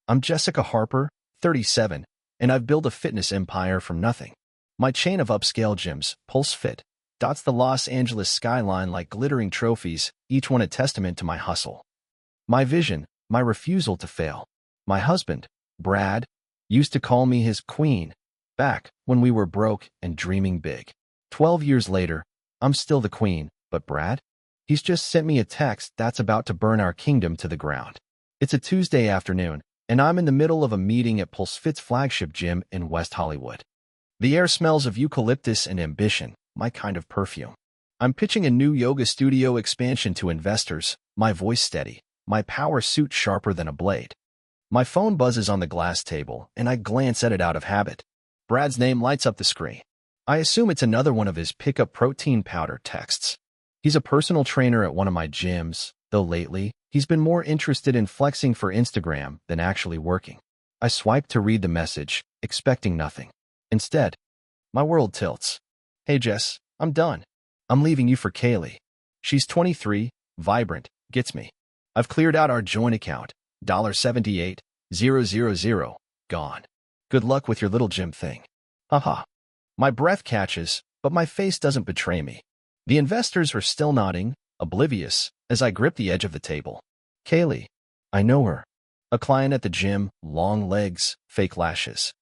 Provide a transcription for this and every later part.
I'm Jessica Harper, 37, and I've built a fitness empire from nothing. My chain of upscale gyms, Pulse Fit, dots the Los Angeles skyline like glittering trophies, each one a testament to my hustle. My vision, my refusal to fail. My husband, Brad, used to call me his queen, back when we were broke and dreaming big. 12 years later, I'm still the queen, but Brad? He's just sent me a text that's about to burn our kingdom to the ground. It's a Tuesday afternoon, and I'm in the middle of a meeting at Pulse Fit's flagship gym in West Hollywood. The air smells of eucalyptus and ambition, my kind of perfume. I'm pitching a new yoga studio expansion to investors, my voice steady, my power suit sharper than a blade. My phone buzzes on the glass table, and I glance at it out of habit. Brad's name lights up the screen. I assume it's another one of his pick-up protein powder texts. He's a personal trainer at one of my gyms, though lately, he's been more interested in flexing for Instagram than actually working. I swipe to read the message, expecting nothing. Instead, my world tilts. Hey Jess, I'm done. I'm leaving you for Kaylee. She's 23, vibrant, gets me. I've cleared out our joint account, $78,000, gone. Good luck with your little gym thing. Haha. My breath catches, but my face doesn't betray me. The investors are still nodding, oblivious, as I grip the edge of the table. Kaylee. I know her. A client at the gym, long legs, fake lashes.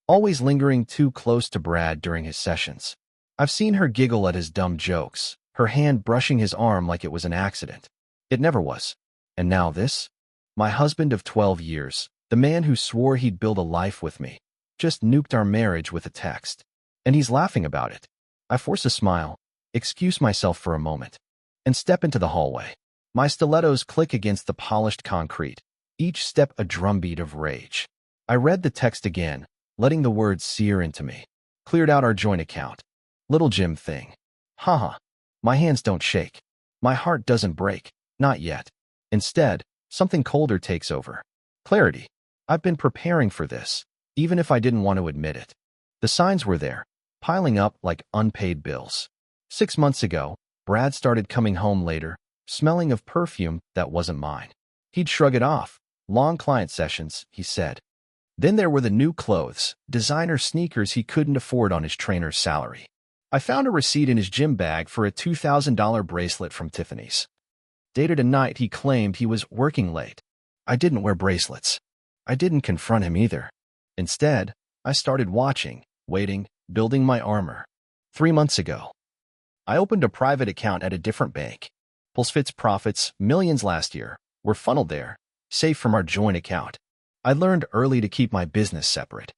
Always lingering too close to Brad during his sessions. I've seen her giggle at his dumb jokes, her hand brushing his arm like it was an accident. It never was. And now this? My husband of 12 years, the man who swore he'd build a life with me, just nuked our marriage with a text. And he's laughing about it. I force a smile, excuse myself for a moment, and step into the hallway. My stilettos click against the polished concrete, each step a drumbeat of rage. I read the text again, letting the words sear into me. Cleared out our joint account. Little gym thing. Haha. My hands don't shake. My heart doesn't break. Not yet. Instead, something colder takes over. Clarity. I've been preparing for this, even if I didn't want to admit it. The signs were there, piling up like unpaid bills. 6 months ago, Brad started coming home later, smelling of perfume that wasn't mine. He'd shrug it off. Long client sessions, he said. Then there were the new clothes, designer sneakers he couldn't afford on his trainer's salary. I found a receipt in his gym bag for a $2,000 bracelet from Tiffany's. Dated a night he claimed he was working late. I didn't wear bracelets. I didn't confront him either. Instead, I started watching, waiting, building my armor. 3 months ago, I opened a private account at a different bank. PulseFit's profits, millions last year, were funneled there, safe from our joint account. I learned early to keep my business separate.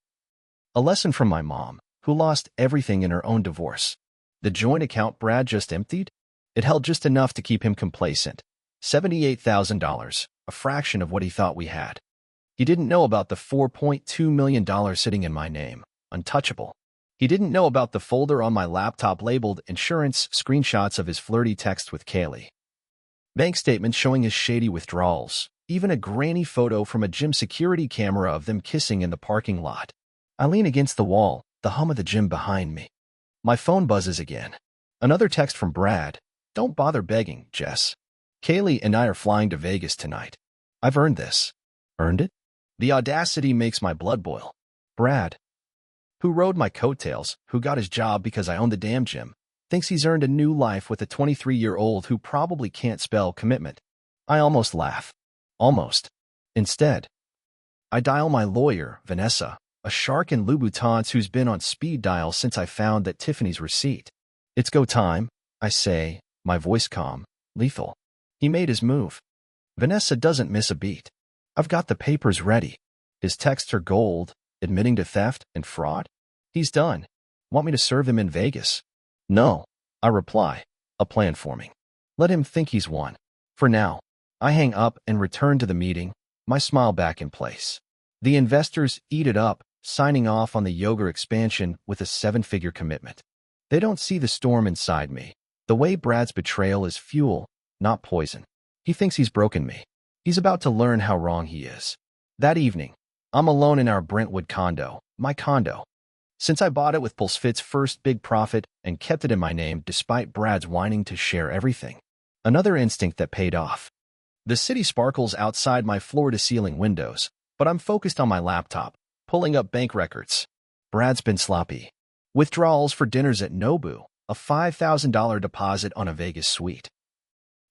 A lesson from my mom, who lost everything in her own divorce. The joint account Brad just emptied? It held just enough to keep him complacent. $78,000, a fraction of what he thought we had. He didn't know about the $4.2 million sitting in my name, untouchable. He didn't know about the folder on my laptop labeled insurance, screenshots of his flirty text with Kaylee. Bank statements showing his shady withdrawals, even a grainy photo from a gym security camera of them kissing in the parking lot. I lean against the wall, the hum of the gym behind me. My phone buzzes again. Another text from Brad. Don't bother begging, Jess. Kaylee and I are flying to Vegas tonight. I've earned this. Earned it? The audacity makes my blood boil. Brad, who rode my coattails, who got his job because I own the damn gym, thinks he's earned a new life with a 23-year-old who probably can't spell commitment. I almost laugh. Almost. Instead, I dial my lawyer, Vanessa, a shark in Louboutins who's been on speed dial since I found that Tiffany's receipt. It's go time, I say, my voice calm, lethal. He made his move. Vanessa doesn't miss a beat. I've got the papers ready. His texts are gold, admitting to theft and fraud. He's done. Want me to serve him in Vegas? No, I reply, a plan forming. Let him think he's won. For now, I hang up and return to the meeting, my smile back in place. The investors eat it up, signing off on the yoga expansion with a 7-figure commitment. They don't see the storm inside me. The way Brad's betrayal is fuel, not poison. He thinks he's broken me. He's about to learn how wrong he is. That evening, I'm alone in our Brentwood condo, my condo. Since I bought it with PulseFit's first big profit and kept it in my name despite Brad's whining to share everything. Another instinct that paid off. The city sparkles outside my floor-to-ceiling windows, but I'm focused on my laptop, pulling up bank records. Brad's been sloppy. Withdrawals for dinners at Nobu, a $5,000 deposit on a Vegas suite.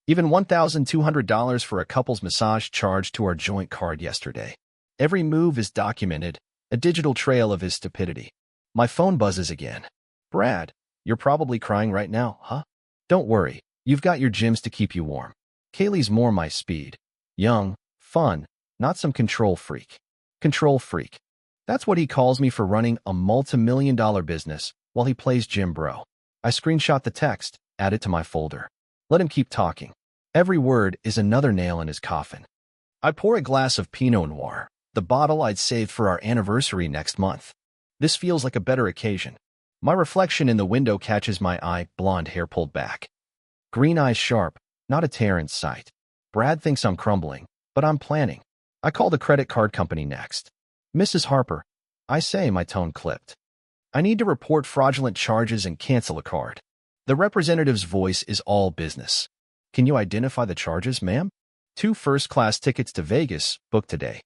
Even $1,200 for a couple's massage charged to our joint card yesterday. Every move is documented, a digital trail of his stupidity. My phone buzzes again. Brad, you're probably crying right now, huh? Don't worry, you've got your gyms to keep you warm. Kaylee's more my speed. Young, fun, not some control freak. Control freak. That's what he calls me for running a multi-million-dollar business while he plays gym bro. I screenshot the text, add it to my folder. Let him keep talking. Every word is another nail in his coffin. I pour a glass of Pinot Noir, the bottle I'd saved for our anniversary next month. This feels like a better occasion. My reflection in the window catches my eye, blonde hair pulled back. Green eyes sharp, not a tear in sight. Brad thinks I'm crumbling, but I'm planning. I call the credit card company next. Mrs. Harper, I say, my tone clipped. I need to report fraudulent charges and cancel a card. The representative's voice is all business. Can you identify the charges, ma'am? 2 first-class tickets to Vegas, booked today.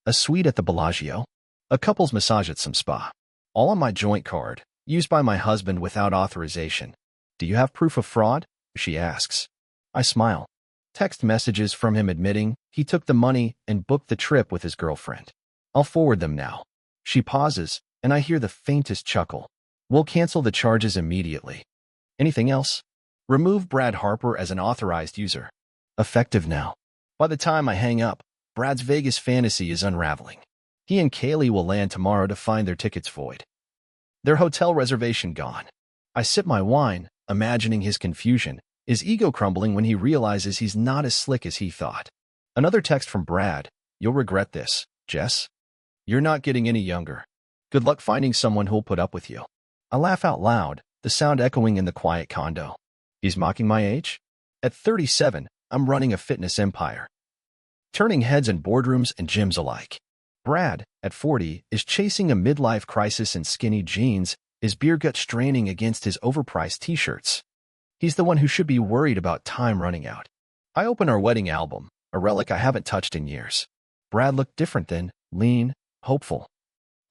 A suite at the Bellagio. A couple's massage at some spa. All on my joint card, used by my husband without authorization. Do you have proof of fraud? She asks. I smile. Text messages from him admitting he took the money and booked the trip with his girlfriend. I'll forward them now. She pauses, and I hear the faintest chuckle. We'll cancel the charges immediately. Anything else? Remove Brad Harper as an authorized user. Effective now. By the time I hang up, Brad's Vegas fantasy is unraveling. He and Kaylee will land tomorrow to find their tickets void. Their hotel reservation gone. I sip my wine, imagining his confusion, his ego crumbling when he realizes he's not as slick as he thought. Another text from Brad. You'll regret this, Jess. You're not getting any younger. Good luck finding someone who'll put up with you. I laugh out loud, the sound echoing in the quiet condo. He's mocking my age? At 37, I'm running a fitness empire. Turning heads in boardrooms and gyms alike. Brad, at 40, is chasing a midlife crisis in skinny jeans, his beer gut straining against his overpriced t-shirts. He's the one who should be worried about time running out. I open our wedding album, a relic I haven't touched in years. Brad looked different then, lean, hopeful.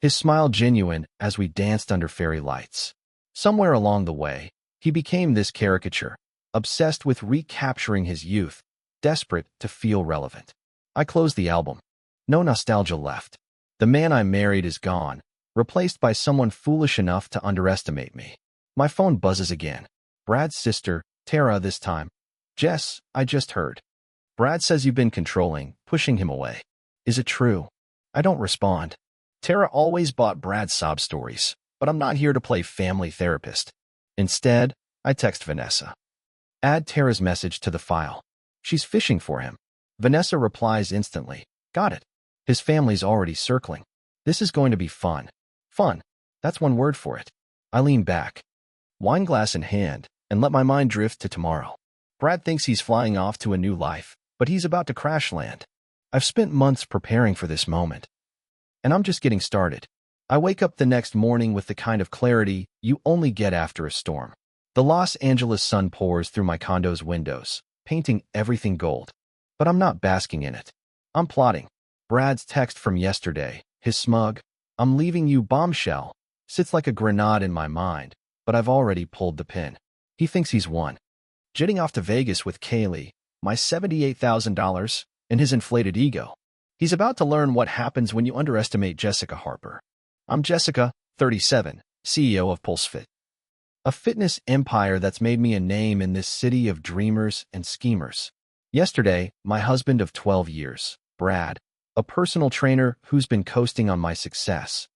His smile genuine as we danced under fairy lights. Somewhere along the way, he became this caricature, obsessed with recapturing his youth, desperate to feel relevant. I closed the album. No nostalgia left. The man I married is gone, replaced by someone foolish enough to underestimate me. My phone buzzes again. Brad's sister, Tara this time. Jess, I just heard. Brad says you've been controlling, pushing him away. Is it true? I don't respond. Tara always bought Brad's sob stories, but I'm not here to play family therapist. Instead, I text Vanessa. Add Tara's message to the file. She's fishing for him. Vanessa replies instantly. Got it. His family's already circling. This is going to be fun. Fun. That's one word for it. I lean back, wine glass in hand, and let my mind drift to tomorrow. Brad thinks he's flying off to a new life, but he's about to crash land. I've spent months preparing for this moment, and I'm just getting started. I wake up the next morning with the kind of clarity you only get after a storm. The Los Angeles sun pours through my condo's windows, painting everything gold. But I'm not basking in it. I'm plotting. Brad's text from yesterday, his smug, "I'm leaving you bombshell," sits like a grenade in my mind, but I've already pulled the pin. He thinks he's won. Jetting off to Vegas with Kaylee, my $78,000, and his inflated ego. He's about to learn what happens when you underestimate Jessica Harper. I'm Jessica, 37, CEO of PulseFit. A fitness empire that's made me a name in this city of dreamers and schemers. Yesterday, my husband of 12 years, Brad, a personal trainer who's been coasting on my success,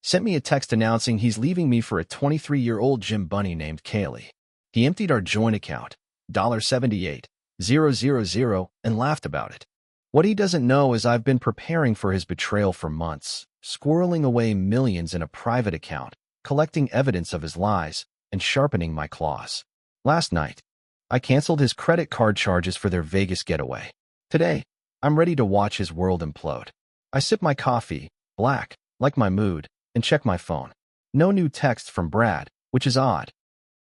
sent me a text announcing he's leaving me for a 23-year-old gym bunny named Kaylee. He emptied our joint account, $78,000, and laughed about it. What he doesn't know is I've been preparing for his betrayal for months, squirreling away millions in a private account, collecting evidence of his lies, and sharpening my claws. Last night, I canceled his credit card charges for their Vegas getaway. Today, I'm ready to watch his world implode. I sip my coffee, black, like my mood, and check my phone. No new text from Brad, which is odd.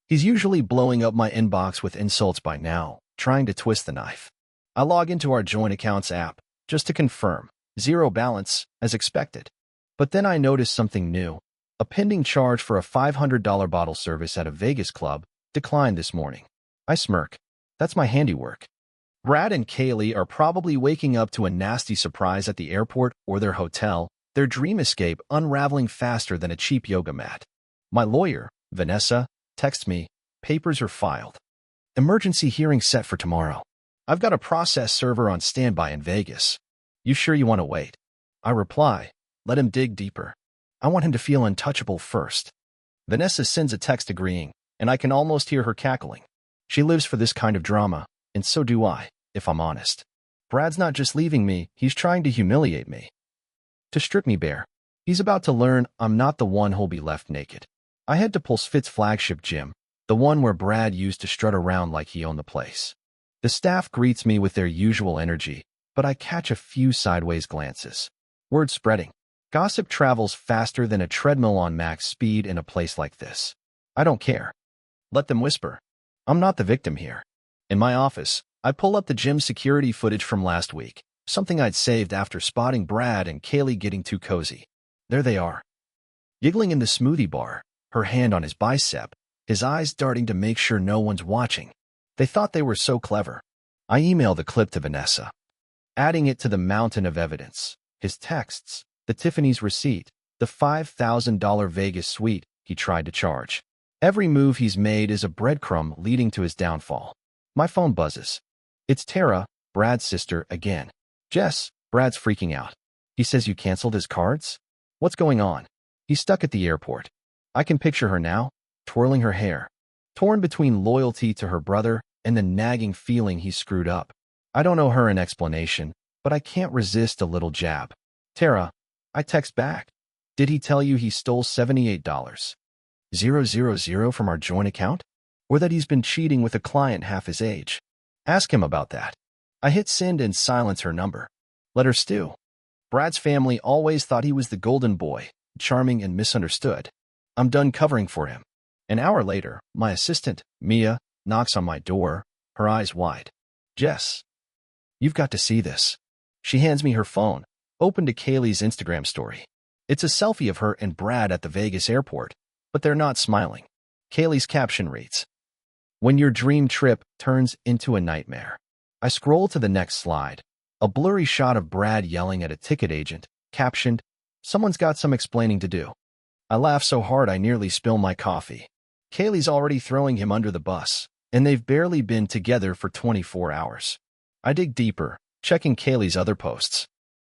He's usually blowing up my inbox with insults by now, trying to twist the knife. I log into our joint accounts app, just to confirm. Zero balance, as expected. But then I noticed something new. A pending charge for a $500 bottle service at a Vegas club declined this morning. I smirk. That's my handiwork. Brad and Kaylee are probably waking up to a nasty surprise at the airport or their hotel, their dream escape unraveling faster than a cheap yoga mat. My lawyer, Vanessa, texts me, papers are filed. Emergency hearing set for tomorrow. I've got a process server on standby in Vegas. You sure you want to wait? I reply, let him dig deeper. I want him to feel untouchable first. Vanessa sends a text agreeing, and I can almost hear her cackling. She lives for this kind of drama, and so do I, if I'm honest. Brad's not just leaving me, he's trying to humiliate me. To strip me bare. He's about to learn I'm not the one who'll be left naked. I head to Pulsefit's flagship gym, the one where Brad used to strut around like he owned the place. The staff greets me with their usual energy, but I catch a few sideways glances. Word spreading. Gossip travels faster than a treadmill on max speed in a place like this. I don't care. Let them whisper. I'm not the victim here. In my office, I pull up the gym security footage from last week, something I'd saved after spotting Brad and Kaylee getting too cozy. There they are. Giggling in the smoothie bar, her hand on his bicep, his eyes darting to make sure no one's watching. They thought they were so clever. I email the clip to Vanessa, adding it to the mountain of evidence. His texts, the Tiffany's receipt, the $5,000 Vegas suite he tried to charge. Every move he's made is a breadcrumb leading to his downfall. My phone buzzes. It's Tara, Brad's sister, again. Jess, Brad's freaking out. He says you canceled his cards? What's going on? He's stuck at the airport. I can picture her now, twirling her hair, torn between loyalty to her brother and the nagging feeling he screwed up. I don't owe her an explanation, but I can't resist a little jab. Tara, I text back. Did he tell you he stole $78,000 from our joint account? Or that he's been cheating with a client half his age? Ask him about that. I hit send and silence her number. Let her stew. Brad's family always thought he was the golden boy, charming and misunderstood. I'm done covering for him. An hour later, my assistant, Mia, knocks on my door, her eyes wide. Jess, you've got to see this. She hands me her phone, open to Kaylee's Instagram story. It's a selfie of her and Brad at the Vegas airport, but they're not smiling. Kaylee's caption reads, "When your dream trip turns into a nightmare." I scroll to the next slide, a blurry shot of Brad yelling at a ticket agent, captioned, "Someone's got some explaining to do." I laugh so hard I nearly spill my coffee. Kaylee's already throwing him under the bus, and they've barely been together for 24 hours. I dig deeper, checking Kaylee's other posts.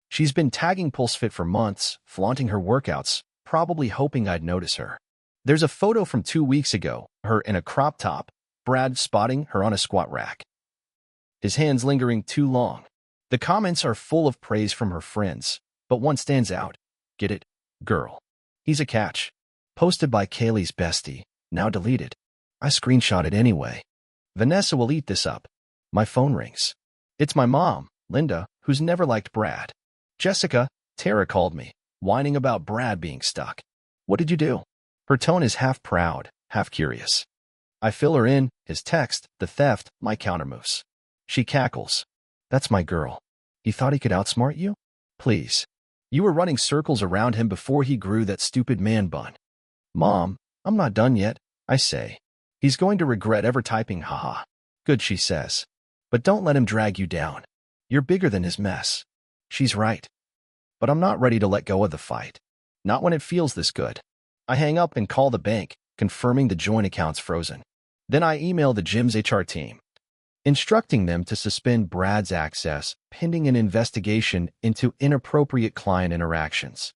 She's been tagging Pulsefit for months, flaunting her workouts, probably hoping I'd notice her. There's a photo from 2 weeks ago, her in a crop top, Brad spotting her on a squat rack. His hands lingering too long. The comments are full of praise from her friends, but one stands out. Get it? Girl. He's a catch. Posted by Kaylee's bestie, now deleted. I screenshot it anyway. Vanessa will eat this up. My phone rings. It's my mom, Linda, who's never liked Brad. Jessica, Tara called me, whining about Brad being stuck. What did you do? Her tone is half proud, half curious. I fill her in, his text, the theft, my countermoves. She cackles. That's my girl. He thought he could outsmart you? Please. You were running circles around him before he grew that stupid man bun. Mom, I'm not done yet, I say. He's going to regret ever typing haha. Good, she says. But don't let him drag you down. You're bigger than his mess. She's right. But I'm not ready to let go of the fight. Not when it feels this good. I hang up and call the bank, confirming the joint account's frozen. Then I email the gym's HR team, instructing them to suspend Brad's access pending an investigation into inappropriate client interactions.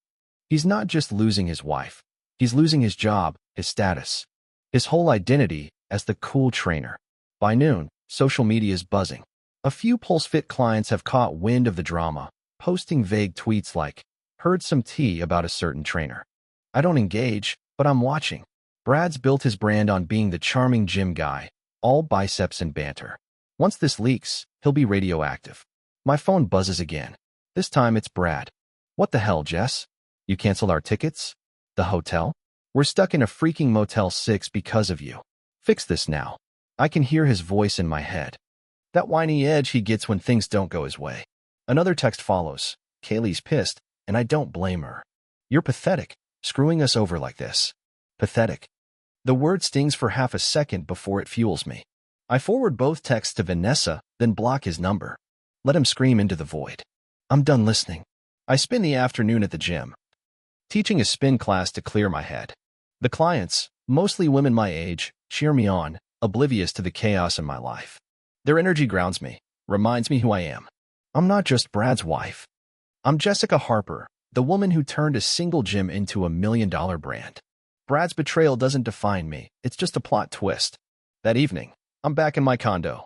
He's not just losing his wife. He's losing his job, his status, his whole identity as the cool trainer. By noon, social media is buzzing. A few Pulsefit clients have caught wind of the drama, posting vague tweets like, "Heard some tea about a certain trainer." I don't engage, but I'm watching. Brad's built his brand on being the charming gym guy, all biceps and banter. Once this leaks, he'll be radioactive. My phone buzzes again. This time it's Brad. What the hell, Jess? You canceled our tickets? The hotel? We're stuck in a freaking Motel 6 because of you. Fix this now. I can hear his voice in my head. That whiny edge he gets when things don't go his way. Another text follows. Kaylee's pissed, and I don't blame her. You're pathetic, screwing us over like this. Pathetic. The word stings for half a second before it fuels me. I forward both texts to Vanessa, then block his number. Let him scream into the void. I'm done listening. I spend the afternoon at the gym, teaching a spin class to clear my head. The clients, mostly women my age, cheer me on, oblivious to the chaos in my life. Their energy grounds me, reminds me who I am. I'm not just Brad's wife. I'm Jessica Harper, the woman who turned a single gym into $1 million brand. Brad's betrayal doesn't define me, it's just a plot twist. That evening, I'm back in my condo.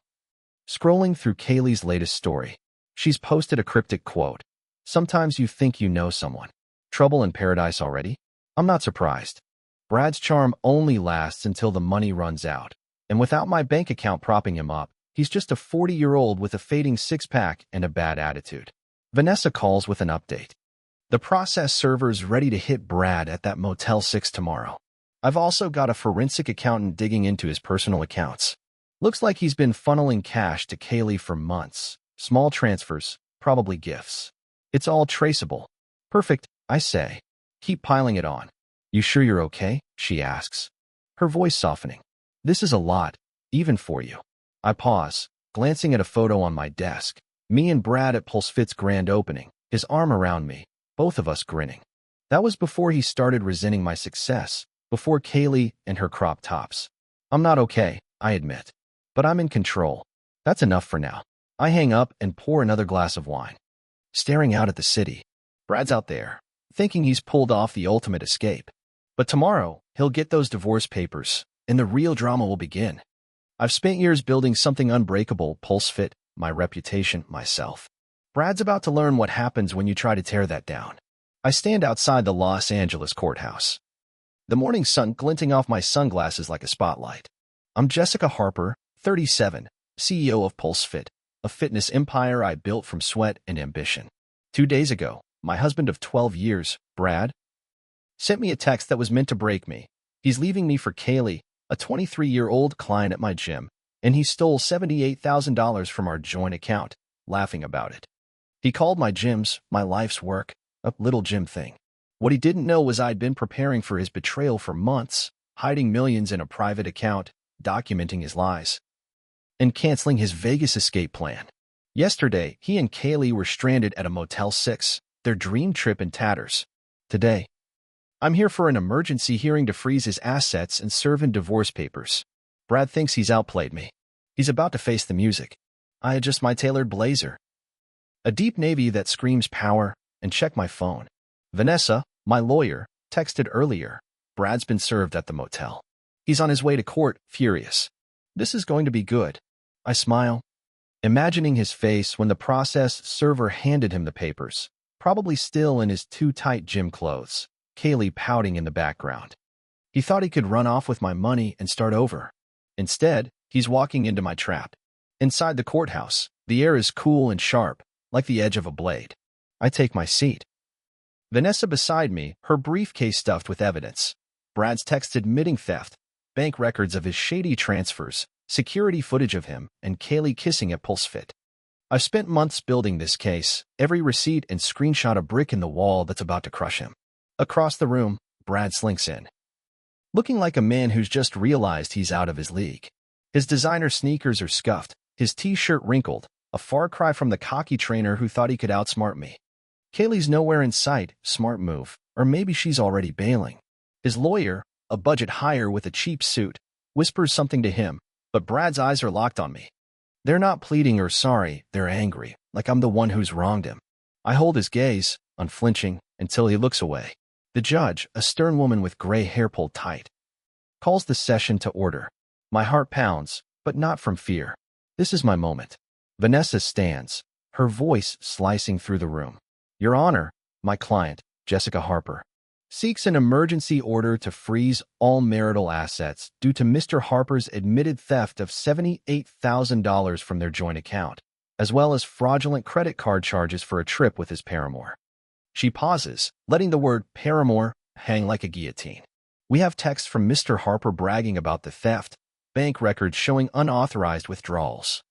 Scrolling through Kaylee's latest story, she's posted a cryptic quote. Sometimes you think you know someone. Trouble in paradise already? I'm not surprised. Brad's charm only lasts until the money runs out, and without my bank account propping him up, he's just a 40-year-old with a fading six-pack and a bad attitude. Vanessa calls with an update. The process server's ready to hit Brad at that Motel 6 tomorrow. I've also got a forensic accountant digging into his personal accounts. Looks like he's been funneling cash to Kaylee for months. Small transfers, probably gifts. It's all traceable. Perfect, I say. Keep piling it on. You sure you're okay? She asks, her voice softening. This is a lot, even for you. I pause, glancing at a photo on my desk. Me and Brad at PulseFit's grand opening, his arm around me, both of us grinning. That was before he started resenting my success, before Kaylee and her crop tops. I'm not okay, I admit. But I'm in control. That's enough for now. I hang up and pour another glass of wine. Staring out at the city. Brad's out there, thinking he's pulled off the ultimate escape. But tomorrow, he'll get those divorce papers, and the real drama will begin. I've spent years building something unbreakable, PulseFit, my reputation, myself. Brad's about to learn what happens when you try to tear that down. I stand outside the Los Angeles courthouse. The morning sun glinting off my sunglasses like a spotlight. I'm Jessica Harper, 37, CEO of PulseFit, a fitness empire I built from sweat and ambition. 2 days ago, my husband of 12 years, Brad, sent me a text that was meant to break me. He's leaving me for Kaylee, a 23-year-old client at my gym, and he stole $78,000 from our joint account, laughing about it. He called my gyms, my life's work, a little gym thing. What he didn't know was I'd been preparing for his betrayal for months, hiding millions in a private account, documenting his lies, and canceling his Vegas escape plan. Yesterday, he and Kaylee were stranded at a Motel 6, their dream trip in tatters. Today, I'm here for an emergency hearing to freeze his assets and serve in divorce papers. Brad thinks he's outplayed me. He's about to face the music. I adjust my tailored blazer, a deep navy that screams power, and check my phone. Vanessa, my lawyer, texted earlier. Brad's been served at the motel. He's on his way to court, furious. This is going to be good. I smile, imagining his face when the process server handed him the papers, probably still in his too tight gym clothes, Kaylee pouting in the background. He thought he could run off with my money and start over. Instead, he's walking into my trap. Inside the courthouse, the air is cool and sharp, like the edge of a blade. I take my seat. Vanessa beside me, her briefcase stuffed with evidence. Brad's text admitting theft, bank records of his shady transfers, security footage of him, and Kaylee kissing at PulseFit. I've spent months building this case, every receipt and screenshot a brick in the wall that's about to crush him. Across the room, Brad slinks in, looking like a man who's just realized he's out of his league. His designer sneakers are scuffed, his t-shirt wrinkled, a far cry from the cocky trainer who thought he could outsmart me. Kaylee's nowhere in sight, smart move, or maybe she's already bailing. His lawyer, a budget hire with a cheap suit, whispers something to him, but Brad's eyes are locked on me. They're not pleading or sorry, they're angry, like I'm the one who's wronged him. I hold his gaze, unflinching, until he looks away. The judge, a stern woman with gray hair pulled tight, calls the session to order. My heart pounds, but not from fear. This is my moment. Vanessa stands, her voice slicing through the room. Your Honor, my client, Jessica Harper, seeks an emergency order to freeze all marital assets due to Mr. Harper's admitted theft of $78,000 from their joint account, as well as fraudulent credit card charges for a trip with his paramour. She pauses, letting the word paramour hang like a guillotine. We have text from Mr. Harper bragging about the theft, bank records showing unauthorized withdrawals,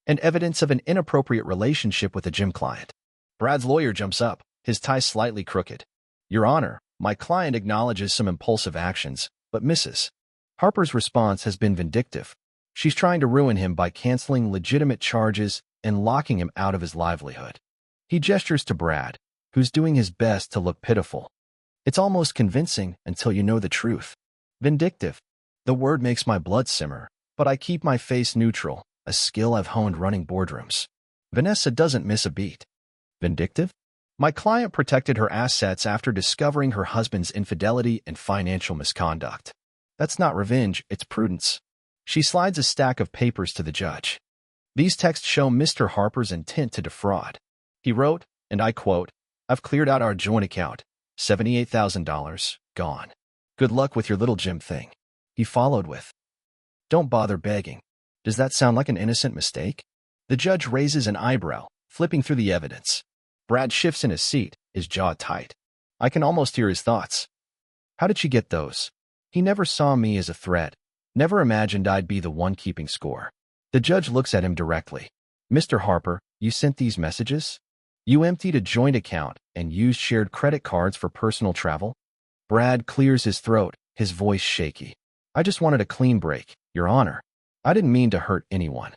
and evidence of an inappropriate relationship with a gym client. Brad's lawyer jumps up, his tie slightly crooked. Your Honor, my client acknowledges some impulsive actions, but misses. Harper's response has been vindictive. She's trying to ruin him by canceling legitimate charges and locking him out of his livelihood. He gestures to Brad, who's doing his best to look pitiful. It's almost convincing until you know the truth. Vindictive. The word makes my blood simmer, but I keep my face neutral, a skill I've honed running boardrooms. Vanessa doesn't miss a beat. Vindictive? My client protected her assets after discovering her husband's infidelity and financial misconduct. That's not revenge, it's prudence. She slides a stack of papers to the judge. These texts show Mr. Harper's intent to defraud. He wrote, and I quote, I've cleared out our joint account. $78,000, gone. Good luck with your little gym thing. He followed with, don't bother begging. Does that sound like an innocent mistake? The judge raises an eyebrow, flipping through the evidence. Brad shifts in his seat, his jaw tight. I can almost hear his thoughts. How did she get those? He never saw me as a threat, never imagined I'd be the one keeping score. The judge looks at him directly. Mr. Harper, you sent these messages? You emptied a joint account and used shared credit cards for personal travel? Brad clears his throat, his voice shaky. I just wanted a clean break, Your Honor. I didn't mean to hurt anyone.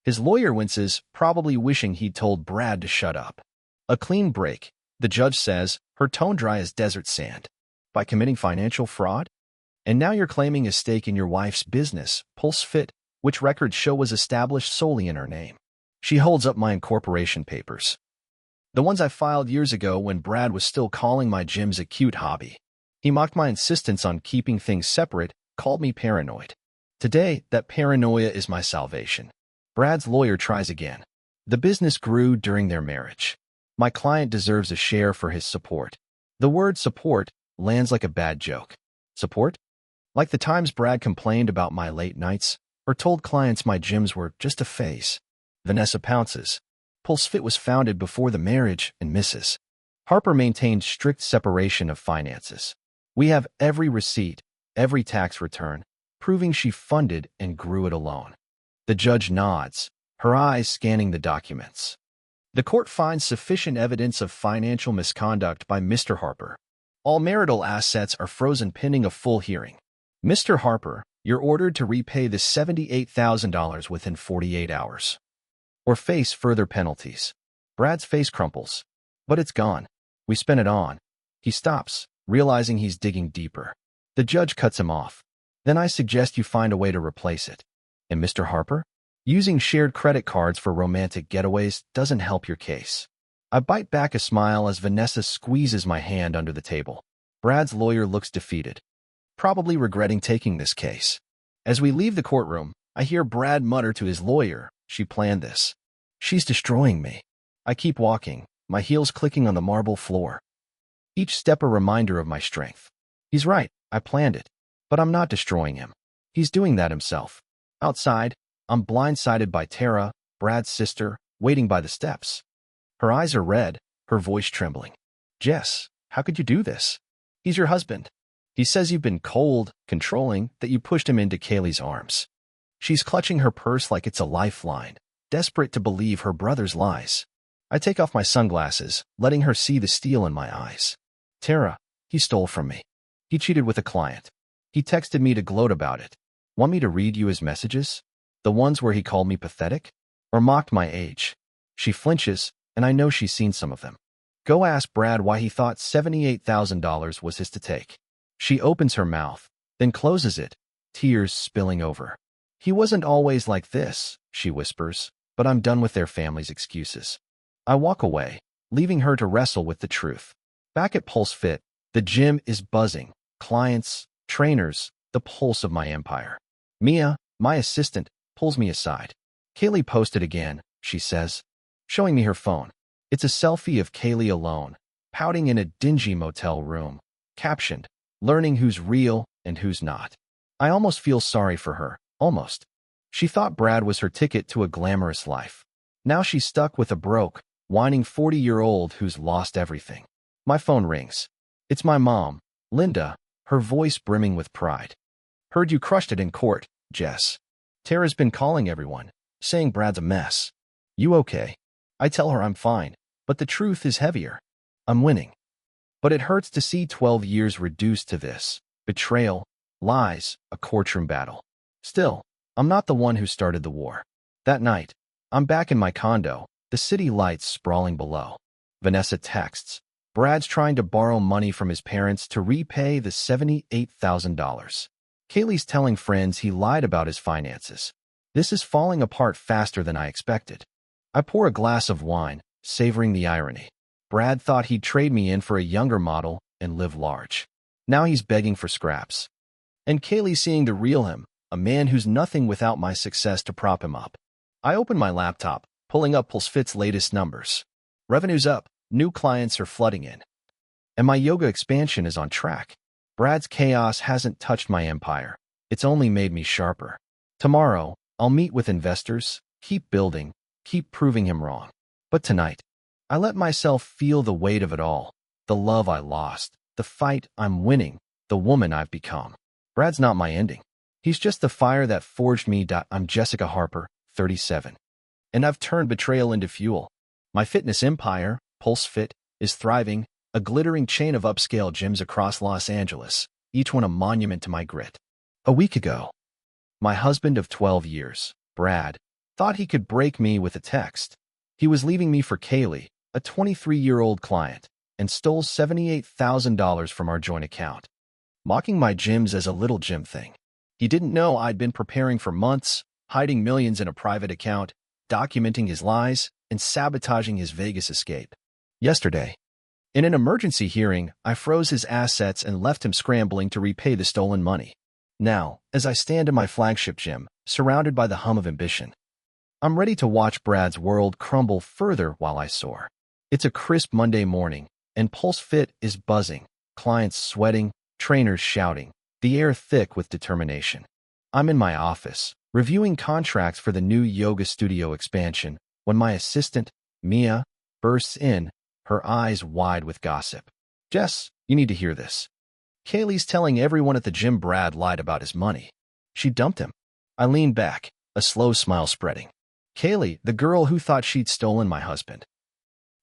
His lawyer winces, probably wishing he'd told Brad to shut up. A clean break, the judge says, her tone dry as desert sand. By committing financial fraud? And now you're claiming a stake in your wife's business, Pulse Fit, which records show was established solely in her name. She holds up my incorporation papers. The ones I filed years ago when Brad was still calling my gyms a cute hobby. He mocked my insistence on keeping things separate, called me paranoid. Today, that paranoia is my salvation. Brad's lawyer tries again. The business grew during their marriage. My client deserves a share for his support. The word support lands like a bad joke. Support? Like the times Brad complained about my late nights, or told clients my gyms were just a phase. Vanessa pounces. Pulse Fit was founded before the marriage and misses. Harper maintained strict separation of finances. We have every receipt, every tax return, proving she funded and grew it alone. The judge nods, her eyes scanning the documents. The court finds sufficient evidence of financial misconduct by Mr. Harper. All marital assets are frozen pending a full hearing. Mr. Harper, you're ordered to repay the $78,000 within 48 hours. Or face further penalties. Brad's face crumples. But it's gone. We spent it on. He stops, realizing he's digging deeper. The judge cuts him off. Then I suggest you find a way to replace it. And Mr. Harper? Using shared credit cards for romantic getaways doesn't help your case. I bite back a smile as Vanessa squeezes my hand under the table. Brad's lawyer looks defeated, probably regretting taking this case. As we leave the courtroom, I hear Brad mutter to his lawyer, she planned this. She's destroying me. I keep walking, my heels clicking on the marble floor. Each step a reminder of my strength. He's right, I planned it. But I'm not destroying him. He's doing that himself. Outside, I'm blindsided by Tara, Brad's sister, waiting by the steps. Her eyes are red, her voice trembling. Jess, how could you do this? He's your husband. He says you've been cold, controlling, that you pushed him into Kaylee's arms. She's clutching her purse like it's a lifeline, desperate to believe her brother's lies. I take off my sunglasses, letting her see the steel in my eyes. Tara, he stole from me. He cheated with a client. He texted me to gloat about it. Want me to read you his messages? The ones where he called me pathetic? Or mocked my age? She flinches, and I know she's seen some of them. Go ask Brad why he thought $78,000 was his to take. She opens her mouth, then closes it, tears spilling over. He wasn't always like this, she whispers, but I'm done with their family's excuses. I walk away, leaving her to wrestle with the truth. Back at Pulse Fit, the gym is buzzing. Clients, trainers, the pulse of my empire. Mia, my assistant, pulls me aside. Kaylee posted again, she says, showing me her phone. It's a selfie of Kaylee alone, pouting in a dingy motel room, captioned, learning who's real and who's not. I almost feel sorry for her, almost. She thought Brad was her ticket to a glamorous life. Now she's stuck with a broke, whining 40-year-old who's lost everything. My phone rings. It's my mom, Linda, her voice brimming with pride. Heard you crushed it in court, Jess. Tara's been calling everyone, saying Brad's a mess. You okay? I tell her I'm fine, But the truth is heavier. I'm winning. But it hurts to see 12 years reduced to this. Betrayal, lies, a courtroom battle. Still, I'm not the one who started the war. That night, I'm back in my condo, the city lights sprawling below. Vanessa texts. Brad's trying to borrow money from his parents to repay the $78,000. Kaylee's telling friends he lied about his finances. This is falling apart faster than I expected. I pour a glass of wine, savoring the irony. Brad thought he'd trade me in for a younger model and live large. Now he's begging for scraps. And Kaylee's seeing the real him, a man who's nothing without my success to prop him up. I open my laptop, pulling up PulseFit's latest numbers. Revenue's up, new clients are flooding in. And my yoga expansion is on track. Brad's chaos hasn't touched my empire. It's only made me sharper. Tomorrow, I'll meet with investors, keep building, keep proving him wrong. But tonight, I let myself feel the weight of it all. The love I lost, the fight I'm winning, the woman I've become. Brad's not my ending. He's just the fire that forged me. I'm Jessica Harper, 37. And I've turned betrayal into fuel. My fitness empire, PulseFit, is thriving, a glittering chain of upscale gyms across Los Angeles, each one a monument to my grit. A week ago, my husband of 12 years, Brad, thought he could break me with a text. He was leaving me for Kaylee, a 23-year-old client, and stole $78,000 from our joint account, mocking my gyms as a little gym thing. He didn't know I'd been preparing for months, hiding millions in a private account, documenting his lies, and sabotaging his Vegas escape. Yesterday, in an emergency hearing, I froze his assets and left him scrambling to repay the stolen money. Now, as I stand in my flagship gym, surrounded by the hum of ambition, I'm ready to watch Brad's world crumble further while I soar. It's a crisp Monday morning, and PulseFit is buzzing, clients sweating, trainers shouting, the air thick with determination. I'm in my office, reviewing contracts for the new yoga studio expansion, when my assistant, Mia, bursts in, her eyes wide with gossip. Jess, you need to hear this. Kaylee's telling everyone at the gym Brad lied about his money. She dumped him. I leaned back, a slow smile spreading. Kaylee, the girl who thought she'd stolen my husband,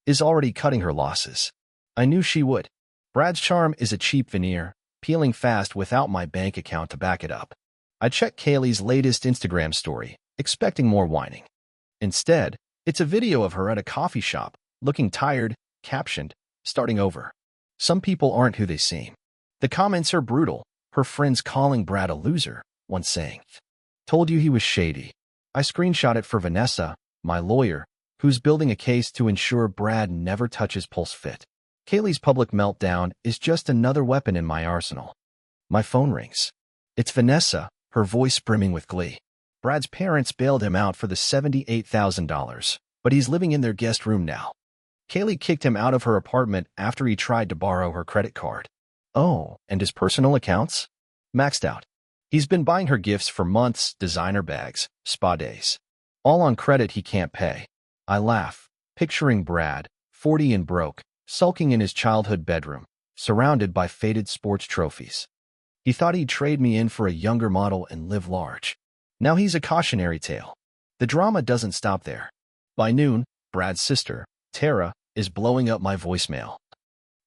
is already cutting her losses. I knew she would. Brad's charm is a cheap veneer, peeling fast without my bank account to back it up. I checked Kaylee's latest Instagram story, expecting more whining. Instead, it's a video of her at a coffee shop, looking tired, captioned, starting over. Some people aren't who they seem. The comments are brutal, her friends calling Brad a loser, one saying, "Told you he was shady." I screenshot it for Vanessa, my lawyer, who's building a case to ensure Brad never touches PulseFit. Kaylee's public meltdown is just another weapon in my arsenal. My phone rings. It's Vanessa, her voice brimming with glee. Brad's parents bailed him out for the $78,000, but he's living in their guest room now. Kaylee kicked him out of her apartment after he tried to borrow her credit card. Oh, and his personal accounts? Maxed out. He's been buying her gifts for months, designer bags, spa days. All on credit he can't pay. I laugh, picturing Brad, 40 and broke, sulking in his childhood bedroom, surrounded by faded sports trophies. He thought he'd trade me in for a younger model and live large. Now he's a cautionary tale. The drama doesn't stop there. By noon, Brad's sister, Tara, is blowing up my voicemail.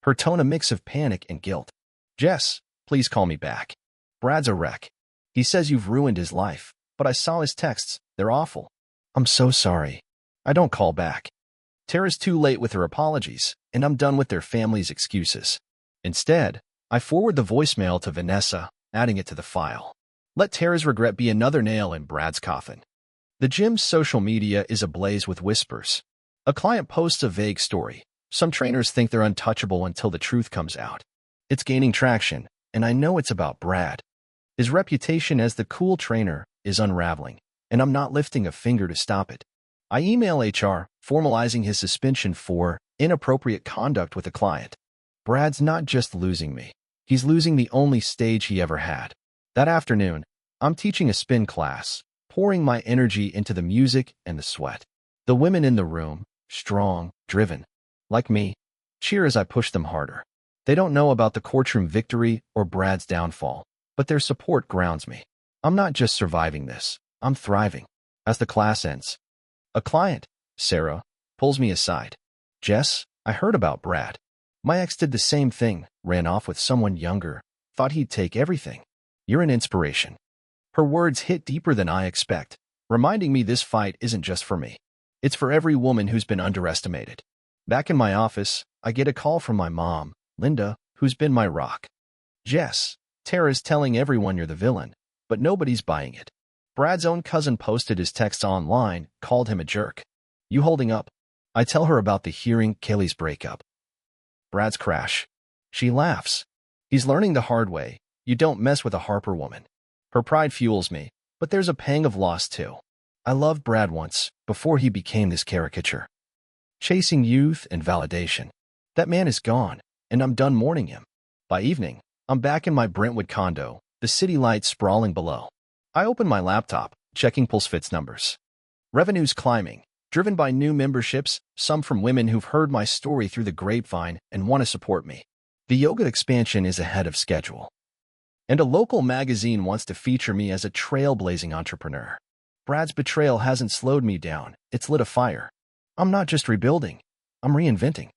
Her tone a mix of panic and guilt. Jess, please call me back. Brad's a wreck. He says you've ruined his life, but I saw his texts. They're awful. I'm so sorry. I don't call back. Tara's too late with her apologies, and I'm done with their family's excuses. Instead, I forward the voicemail to Vanessa, adding it to the file. Let Tara's regret be another nail in Brad's coffin. The gym's social media is ablaze with whispers. A client posts a vague story. Some trainers think they're untouchable until the truth comes out. It's gaining traction, and I know it's about Brad. His reputation as the cool trainer is unraveling, and I'm not lifting a finger to stop it. I email HR, formalizing his suspension for inappropriate conduct with a client. Brad's not just losing me. He's losing the only stage he ever had. That afternoon, I'm teaching a spin class, pouring my energy into the music and the sweat. The women in the room, strong, driven, like me, cheer as I push them harder. They don't know about the courtroom victory or Brad's downfall, but their support grounds me. I'm not just surviving this, I'm thriving. As the class ends, a client, Sarah, pulls me aside. Jess, I heard about Brad. My ex did the same thing, ran off with someone younger, thought he'd take everything. You're an inspiration. Her words hit deeper than I expect, reminding me this fight isn't just for me. It's for every woman who's been underestimated. Back in my office, I get a call from my mom, Linda, who's been my rock. Jess, Tara's telling everyone you're the villain, but nobody's buying it. Brad's own cousin posted his texts online, called him a jerk. You holding up? I tell her about the hearing, Kaylee's breakup. Brad's crash. She laughs. He's learning the hard way. You don't mess with a Harper woman. Her pride fuels me, but there's a pang of loss too. I loved Brad once, before he became this caricature. Chasing youth and validation. That man is gone, and I'm done mourning him. By evening, I'm back in my Brentwood condo, the city lights sprawling below. I open my laptop, checking PulseFit's numbers. Revenue's climbing, driven by new memberships, some from women who've heard my story through the grapevine and want to support me. The yoga expansion is ahead of schedule. And a local magazine wants to feature me as a trailblazing entrepreneur. Brad's betrayal hasn't slowed me down, it's lit a fire. I'm not just rebuilding, I'm reinventing.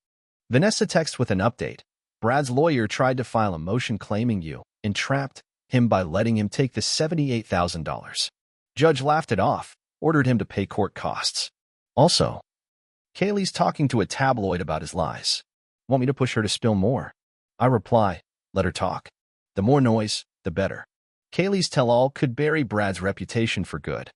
Vanessa texts with an update. Brad's lawyer tried to file a motion claiming you entrapped him by letting him take the $78,000. Judge laughed it off, ordered him to pay court costs. Also, Kaylee's talking to a tabloid about his lies. Want me to push her to spill more? I reply, let her talk. The more noise, the better. Kaylee's tell-all could bury Brad's reputation for good.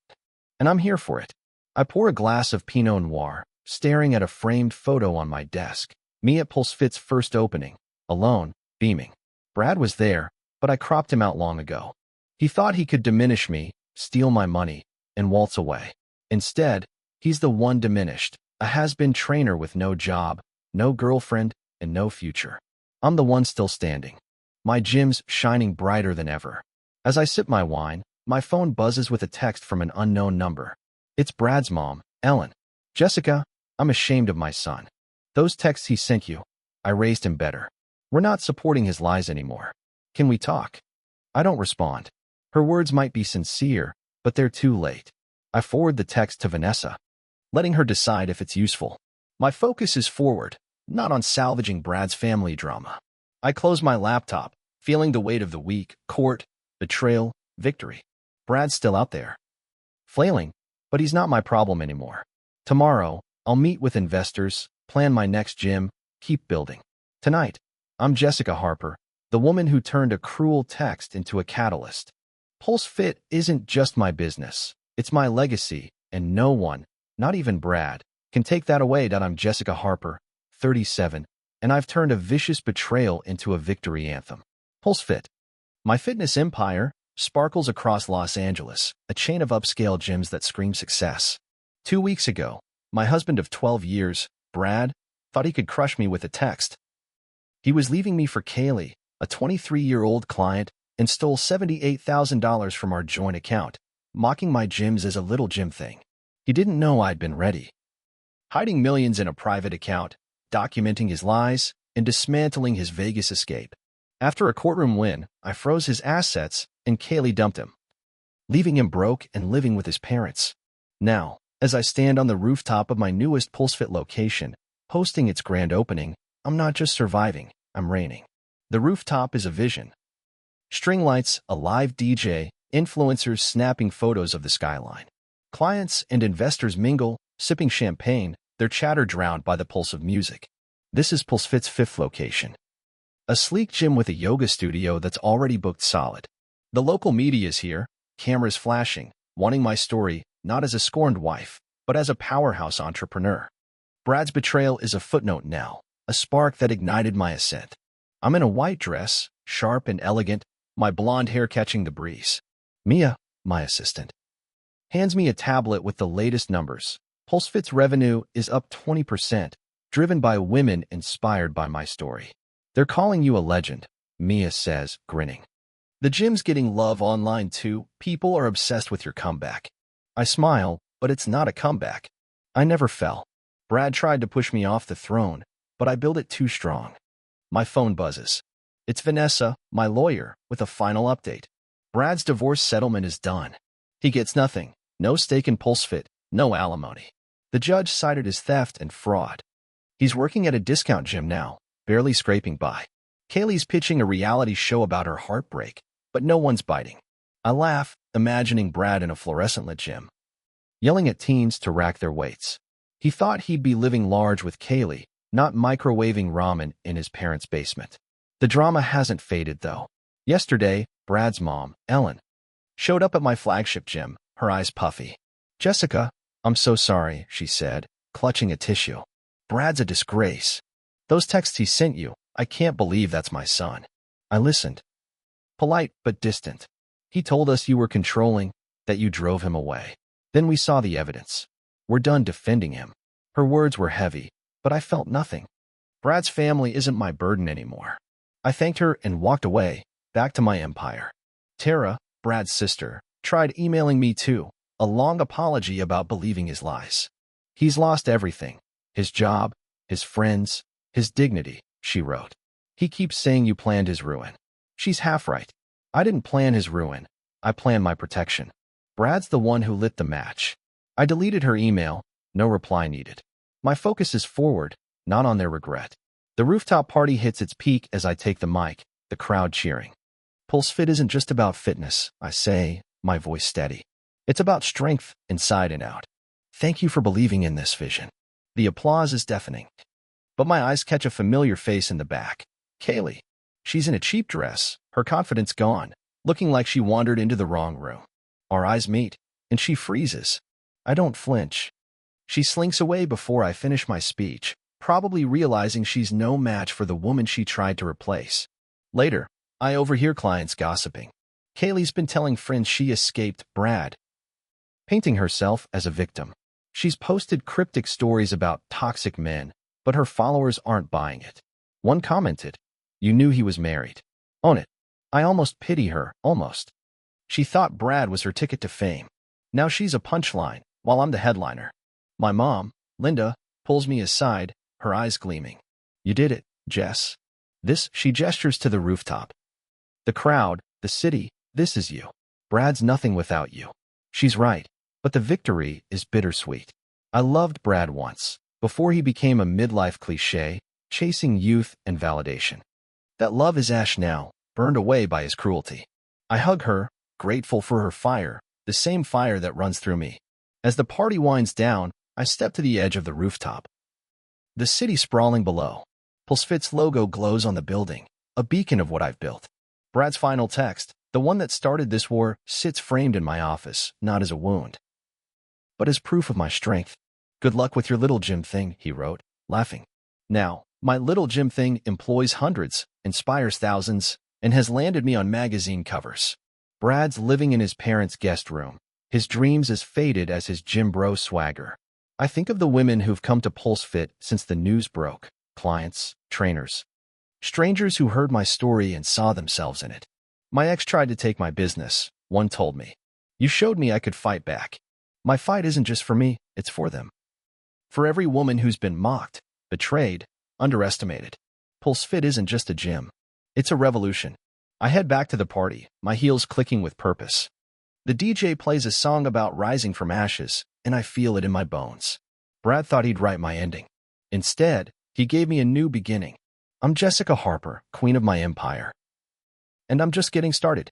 And I'm here for it. I pour a glass of Pinot Noir, staring at a framed photo on my desk. Me at PulseFit's first opening, alone, beaming. Brad was there, but I cropped him out long ago. He thought he could diminish me, steal my money, and waltz away. Instead, he's the one diminished, a has-been trainer with no job, no girlfriend, and no future. I'm the one still standing. My gym's shining brighter than ever. As I sip my wine, my phone buzzes with a text from an unknown number. It's Brad's mom, Ellen. Jessica, I'm ashamed of my son. Those texts he sent you, I raised him better. We're not supporting his lies anymore. Can we talk? I don't respond. Her words might be sincere, but they're too late. I forward the text to Vanessa, letting her decide if it's useful. My focus is forward, not on salvaging Brad's family drama. I close my laptop, feeling the weight of the week, court, betrayal, victory. Brad's still out there, flailing, but he's not my problem anymore. Tomorrow, I'll meet with investors, plan my next gym, keep building. Tonight, I'm Jessica Harper, the woman who turned a cruel text into a catalyst. PulseFit isn't just my business, it's my legacy, and no one, not even Brad, can take that away. I'm Jessica Harper, 37, and I've turned a vicious betrayal into a victory anthem. PulseFit. My fitness empire sparkles across Los Angeles, a chain of upscale gyms that scream success. 2 weeks ago, my husband of 12 years, Brad, thought he could crush me with a text. He was leaving me for Kaylee, a 23-year-old client, and stole $78,000 from our joint account, mocking my gyms as a little gym thing. He didn't know I'd been ready. Hiding millions in a private account, documenting his lies, and dismantling his Vegas escape. After a courtroom win, I froze his assets, and Kaylee dumped him, leaving him broke and living with his parents. Now, as I stand on the rooftop of my newest PulseFit location, hosting its grand opening, I'm not just surviving, I'm reigning. The rooftop is a vision. String lights, a live DJ, influencers snapping photos of the skyline. Clients and investors mingle, sipping champagne, their chatter drowned by the pulse of music. This is PulseFit's 5th location. A sleek gym with a yoga studio that's already booked solid. The local media is here, cameras flashing, wanting my story, not as a scorned wife, but as a powerhouse entrepreneur. Brad's betrayal is a footnote now, a spark that ignited my ascent. I'm in a white dress, sharp and elegant, my blonde hair catching the breeze. Mia, my assistant, hands me a tablet with the latest numbers. PulseFit's revenue is up 20%, driven by women inspired by my story. They're calling you a legend, Mia says, grinning. The gym's getting love online too. People are obsessed with your comeback. I smile, but it's not a comeback. I never fell. Brad tried to push me off the throne, but I built it too strong. My phone buzzes. It's Vanessa, my lawyer, with a final update. Brad's divorce settlement is done. He gets nothing, no stake in PulseFit, no alimony. The judge cited as theft and fraud. He's working at a discount gym now, barely scraping by. Kaylee's pitching a reality show about her heartbreak, but no one's biting. I laugh, imagining Brad in a fluorescent-lit gym, yelling at teens to rack their weights. He thought he'd be living large with Kaylee, not microwaving ramen in his parents' basement. The drama hasn't faded, though. Yesterday, Brad's mom, Ellen, showed up at my flagship gym, her eyes puffy. "Jessica, I'm so sorry," she said, clutching a tissue. "Brad's a disgrace. Those texts he sent you, I can't believe that's my son." I listened. Polite but distant. "He told us you were controlling, that you drove him away. Then we saw the evidence. We're done defending him." Her words were heavy, but I felt nothing. Brad's family isn't my burden anymore. I thanked her and walked away, back to my empire. Tara, Brad's sister, tried emailing me too, a long apology about believing his lies. "He's lost everything. His job, his friends, his dignity," she wrote. "He keeps saying you planned his ruin." She's half right. I didn't plan his ruin. I planned my protection. Brad's the one who lit the match. I deleted her email. No reply needed. My focus is forward, not on their regret. The rooftop party hits its peak as I take the mic, the crowd cheering. PulseFit isn't just about fitness, I say, my voice steady. It's about strength, inside and out. Thank you for believing in this vision. The applause is deafening. But my eyes catch a familiar face in the back. Kaylee. She's in a cheap dress, her confidence gone, looking like she wandered into the wrong room. Our eyes meet, and she freezes. I don't flinch. She slinks away before I finish my speech, probably realizing she's no match for the woman she tried to replace. Later, I overhear clients gossiping. Kaylee's been telling friends she escaped Brad, painting herself as a victim. She's posted cryptic stories about toxic men, but her followers aren't buying it. One commented, "You knew he was married. Own it." I almost pity her, almost. She thought Brad was her ticket to fame. Now she's a punchline, while I'm the headliner. My mom, Linda, pulls me aside, her eyes gleaming. "You did it, Jess. This," she gestures to the rooftop. "The crowd, the city, this is you. Brad's nothing without you." She's right, but the victory is bittersweet. I loved Brad once, before he became a midlife cliché, chasing youth and validation. That love is ash now, burned away by his cruelty. I hug her, grateful for her fire, the same fire that runs through me. As the party winds down, I step to the edge of the rooftop. The city sprawling below. PulseFit's logo glows on the building, a beacon of what I've built. Brad's final text, the one that started this war, sits framed in my office, not as a wound, but as proof of my strength. "Good luck with your little gym thing," he wrote, laughing. Now, my little gym thing employs hundreds, inspires thousands, and has landed me on magazine covers. Brad's living in his parents' guest room, his dreams as faded as his gym bro swagger. I think of the women who've come to PulseFit since the news broke, clients, trainers, strangers who heard my story and saw themselves in it. "My ex tried to take my business," one told me. "You showed me I could fight back." My fight isn't just for me, it's for them. For every woman who's been mocked, betrayed, underestimated. PulseFit isn't just a gym. It's a revolution. I head back to the party, my heels clicking with purpose. The DJ plays a song about rising from ashes, and I feel it in my bones. Brad thought he'd write my ending. Instead, he gave me a new beginning. I'm Jessica Harper, queen of my empire. And I'm just getting started.